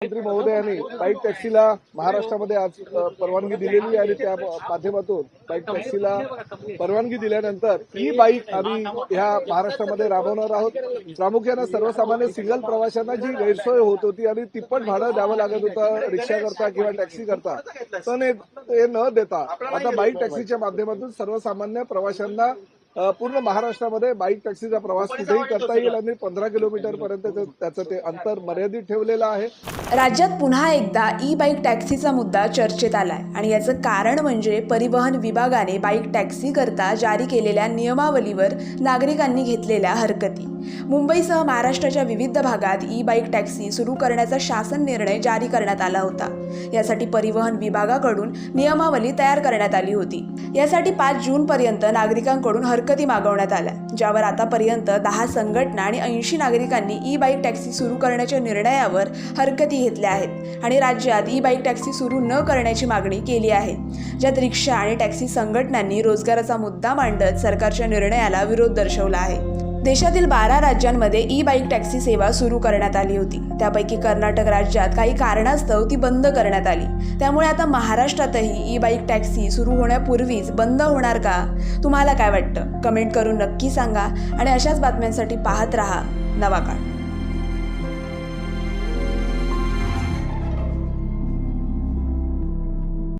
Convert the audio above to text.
मंत्री महोदयांनी बाईक टॅक्सीला महाराष्ट्रामध्ये आज परवानगी दिलेली आहे आणि त्या माध्यमातून बाईक टॅक्सीला परवानगी दिल्यानंतर ई बाईक आम्ही ह्या महाराष्ट्रामध्ये राबवणार आहोत। प्रामुख्याने सर्वसामान्य सिंगल प्रवाशांना जी गैरसोय होत होती आणि तिप्पट भाडं द्यावं लागत होतं रिक्षा करता किंवा टॅक्सी करता, तर ते न देता आता बाईक टॅक्सीच्या माध्यमातून सर्वसामान्य प्रवाशांना पूर्ण महाराष्ट्रामध्ये बाईक टॅक्सीचा प्रवास कुठेही करता येईल आणि 15 किलोमीटर पर्यंत त्याचं ते अंतर मर्यादित ठेवलेलं आहे। राज्यात पुन्हा एकदा ई बाईक टॅक्सीचा मुद्दा चर्चेत आलाय आणि याचं कारण म्हणजे परिवहन विभागाने बाईक टॅक्सी करता जारी केलेल्या नियमावलीवर नागरिकांनी घेतलेल्या हरकती। मुंबईसह महाराष्ट्राच्या विविध भागात ई बाईक टॅक्सी सुरू करण्याचा शासन निर्णय जारी करण्यात आला होता। यासाठी परिवहन विभागाकडून नियमावली तयार करण्यात आली होती। यासाठी 5 जून पर्यंत नागरिकांकडून हरकती मागवण्यात आल्या, ज्यावर आतापर्यंत 10 संघटना आणि 80 नागरिकांनी ई बाईक टॅक्सी सुरू करण्याच्या निर्णयावर हरकती घेतल्या आहेत आणि राज्यात ई बाईक टॅक्सी सुरू न करण्याची मागणी केली आहे, ज्यात रिक्षा आणि टॅक्सी संघटनांनी रोजगाराचा मुद्दा मांडत सरकारच्या निर्णयाला विरोध दर्शवला आहे। देशातील 12 राज्यांमध्ये ई बाईक टॅक्सी सेवा सुरू करण्यात आली होती, त्यापैकी कर्नाटक राज्यात काही कारणास्तव ती बंद करण्यात आली। त्यामुळे आता महाराष्ट्रातही ई बाईक टॅक्सी सुरू होण्यापूर्वीच बंद होणार का? तुम्हाला काय वाटतं? कमेंट करून नक्की सांगा आणि अशाच बातम्यांसाठी पाहत रहा नवा काळ।